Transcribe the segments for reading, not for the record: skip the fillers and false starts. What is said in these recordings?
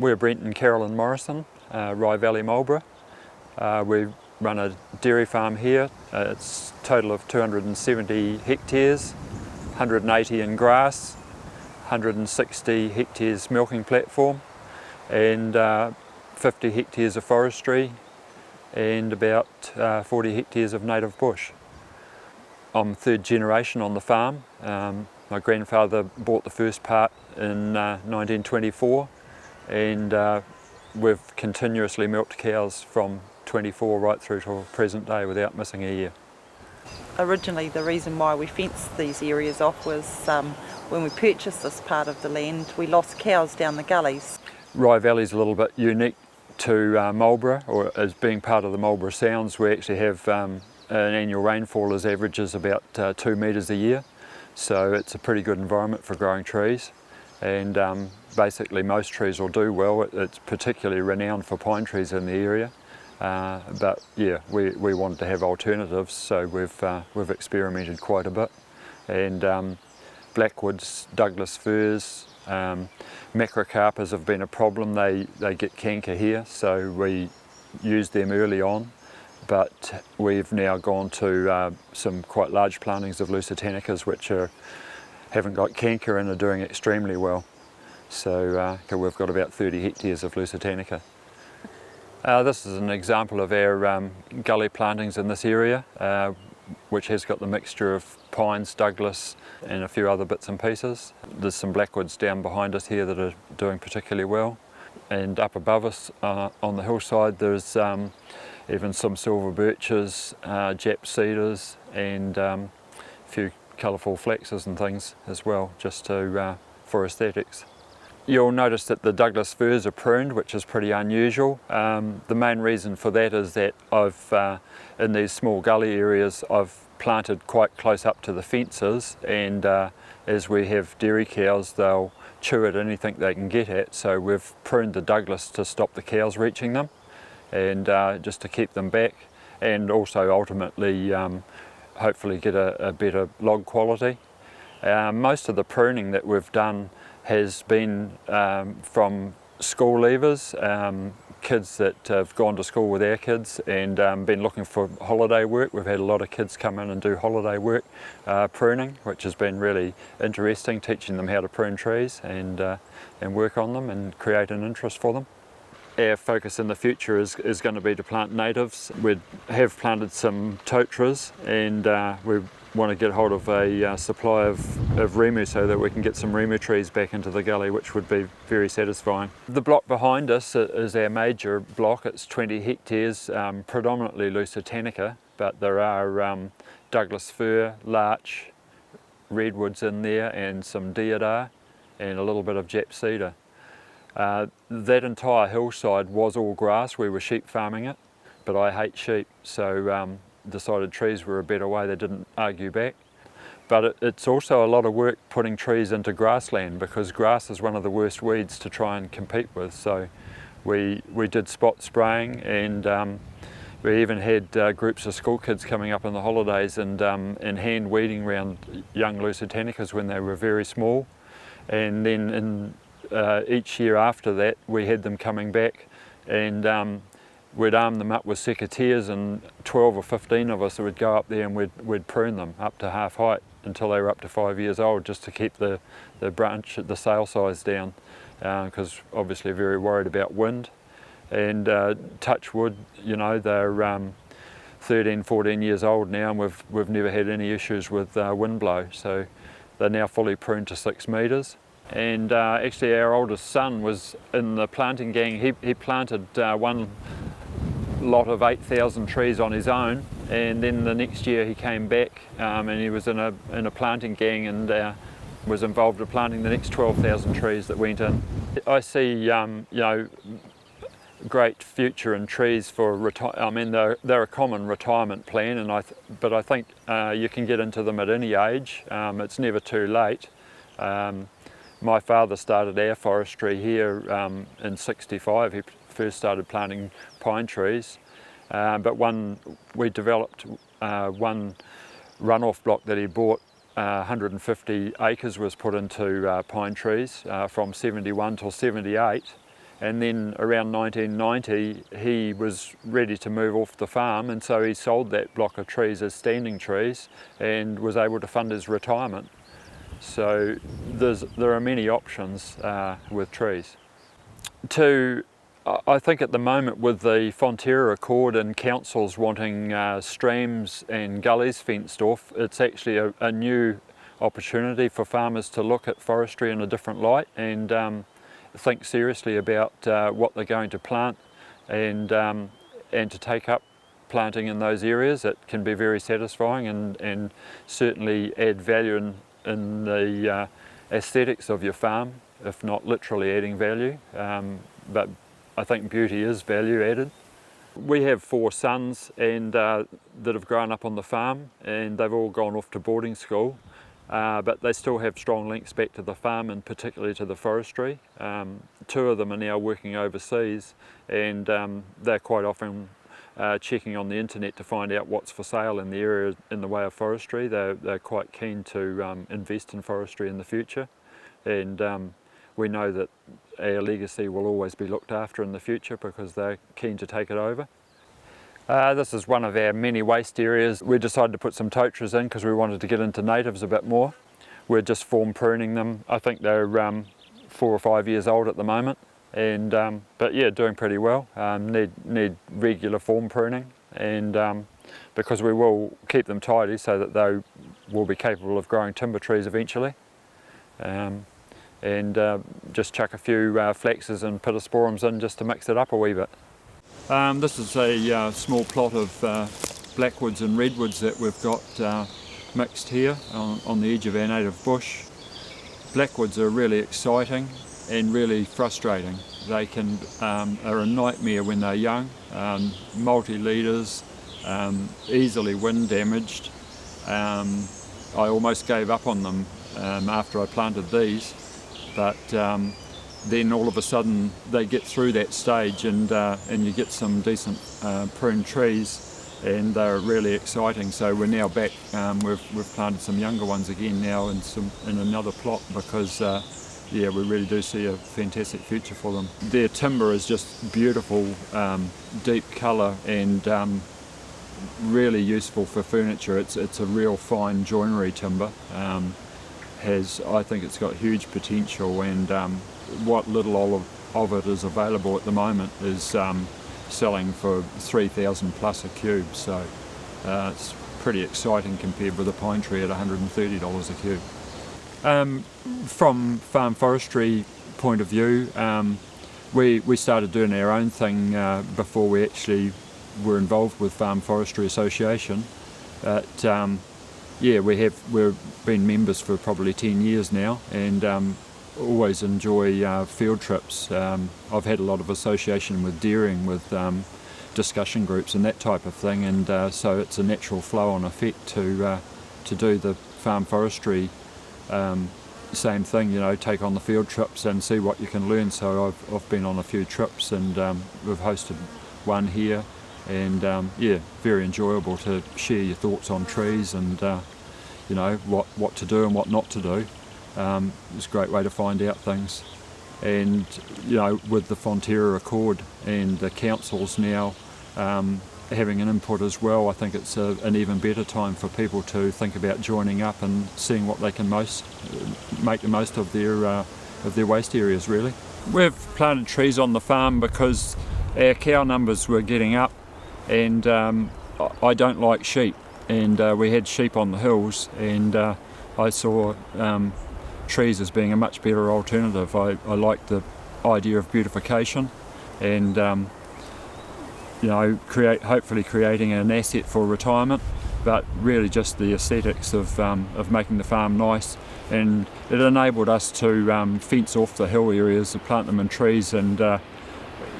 We're Brent and Caralyn Morrison, Rai Valley, Marlborough. We run a dairy farm here. It's a total of 270 hectares, 180 in grass, 160 hectares milking platform, and 50 hectares of forestry, and about 40 hectares of native bush. I'm third generation on the farm. My grandfather bought the first part in 1924, and we've continuously milked cows from 24 right through to present day without missing a year. Originally the reason why we fenced these areas off was when we purchased this part of the land we lost cows down the gullies. Rai Valley is a little bit unique to Marlborough, or as being part of the Marlborough Sounds. We actually have an annual rainfall as averages about 2 metres a year, so it's a pretty good environment for growing trees, and basically most trees will do well. It's particularly renowned for pine trees in the area, but yeah, we wanted to have alternatives, so we've experimented quite a bit, and blackwoods, Douglas firs, macrocarpers have been a problem. They get canker here, so we used them early on, but we've now gone to some quite large plantings of lusitanicas which haven't got canker and are doing extremely well. So we've got about 30 hectares of lusitanica. This is an example of our gully plantings in this area, which has got the mixture of pines, Douglas and a few other bits and pieces. There's some blackwoods down behind us here that are doing particularly well, and up above us on the hillside there's even some silver birches, Jap cedars, and a few colourful flaxes and things as well, just for aesthetics. You'll notice that the Douglas firs are pruned, which is pretty unusual. The main reason for that is that in these small gully areas I've planted quite close up to the fences, and as we have dairy cows they'll chew at anything they can get at, so we've pruned the Douglas to stop the cows reaching them, and just to keep them back, and also ultimately hopefully get a better log quality. Most of the pruning that we've done has been from school leavers, kids that have gone to school with our kids and been looking for holiday work. We've had a lot of kids come in and do holiday work pruning, which has been really interesting, teaching them how to prune trees and work on them and create an interest for them. Our focus in the future is going to be to plant natives. We have planted some totras, and we want to get hold of a supply of rimu so that we can get some rimu trees back into the gully, which would be very satisfying. The block behind us is our major block. It's 20 hectares, predominantly lusitanica, but there are Douglas fir, larch, redwoods in there, and some deodar, and a little bit of Jap cedar. That entire hillside was all grass. We were sheep farming it, but I hate sheep, so decided trees were a better way. They didn't argue back. But it's also a lot of work putting trees into grassland, because grass is one of the worst weeds to try and compete with. So we did spot spraying, and we even had groups of school kids coming up in the holidays and hand weeding around young lusitanicas when they were very small. And then each year after that we had them coming back, and we'd arm them up with secateurs, and 12 or 15 of us would go up there and we'd prune them up to half height until they were up to 5 years old, just to keep the sail size down, because obviously very worried about wind. And touch wood, you know, they're 13, 14 years old now, and we've never had any issues with wind blow, so they're now fully pruned to 6 metres. And actually our oldest son was in the planting gang. He planted one lot of 8,000 trees on his own, and then the next year he came back and he was in a planting gang and was involved in planting the next 12,000 trees that went in. I see you know, great future in trees for I mean they're a common retirement plan, but I think you can get into them at any age. It's never too late. My father started our forestry here in '65. He first started planting pine trees, but we developed one runoff block that he bought. 150 acres was put into pine trees from '71 till '78, And then around 1990 he was ready to move off the farm, and so he sold that block of trees as standing trees and was able to fund his retirement. So there are many options with trees. I think at the moment with the Fonterra Accord and councils wanting streams and gullies fenced off, it's actually a new opportunity for farmers to look at forestry in a different light and think seriously about what they're going to plant and to take up planting in those areas. It can be very satisfying and certainly add value in the aesthetics of your farm, if not literally adding value. But I think beauty is value added. We have 4 sons and that have grown up on the farm, and they've all gone off to boarding school. But they still have strong links back to the farm and particularly to the forestry. 2 of them are now working overseas, and they're quite often checking on the internet to find out what's for sale in the area in the way of forestry. They're quite keen to invest in forestry in the future, and we know that our legacy will always be looked after in the future because they're keen to take it over. This is one of our many waste areas. We decided to put some totras in because we wanted to get into natives a bit more. We're just form pruning them. I think they're 4 or 5 years old at the moment, and but yeah, doing pretty well. Need regular form pruning, and because we will keep them tidy so that they will be capable of growing timber trees eventually. Just chuck a few flaxes and pittosporums in just to mix it up a wee bit. This is a small plot of blackwoods and redwoods that we've got mixed here on the edge of our native bush. Blackwoods are really exciting and really frustrating. They are a nightmare when they're young, multi-leaders, easily wind damaged. I almost gave up on them after I planted these, but then all of a sudden they get through that stage and you get some decent pruned trees, and they're really exciting. So we're now back, we've planted some younger ones again now in another plot because yeah, we really do see a fantastic future for them. Their timber is just beautiful, deep colour, and really useful for furniture. It's a real fine joinery timber. I think it's got huge potential, and what little of it is available at the moment is selling for 3,000 plus a cube, so it's pretty exciting compared with a pine tree at $130 a cube. From farm forestry point of view, we started doing our own thing before we actually were involved with Farm Forestry Association. But yeah, we've been members for probably 10 years now, and always enjoy field trips. I've had a lot of association with dairying, with discussion groups and that type of thing, and so it's a natural flow-on effect to do the farm forestry same thing, you know, take on the field trips and see what you can learn. So I've been on a few trips, and we've hosted one here, and yeah, very enjoyable to share your thoughts on trees and you know, what to do and what not to do. It's a great way to find out things. And you know, with the Fonterra Accord and the councils now having an input as well, I think it's an even better time for people to think about joining up and seeing what they can make the most of their waste areas, really. We've planted trees on the farm because our cow numbers were getting up, and I don't like sheep, and we had sheep on the hills, and I saw trees as being a much better alternative. I like the idea of beautification, and you know, hopefully creating an asset for retirement, but really just the aesthetics of making the farm nice. And it enabled us to fence off the hill areas and plant them in trees, and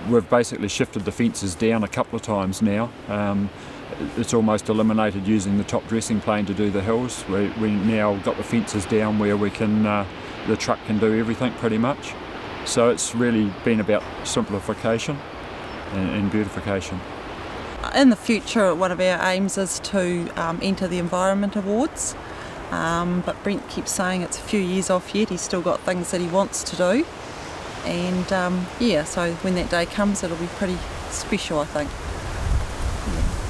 we've basically shifted the fences down a couple of times now. It's almost eliminated using the top dressing plane to do the hills. We now got the fences down where we can, the truck can do everything pretty much. So it's really been about simplification and beautification. In the future, one of our aims is to enter the Environment Awards, but Brent keeps saying it's a few years off yet. He's still got things that he wants to do. and yeah, so when that day comes it'll be pretty special, I think. Yeah.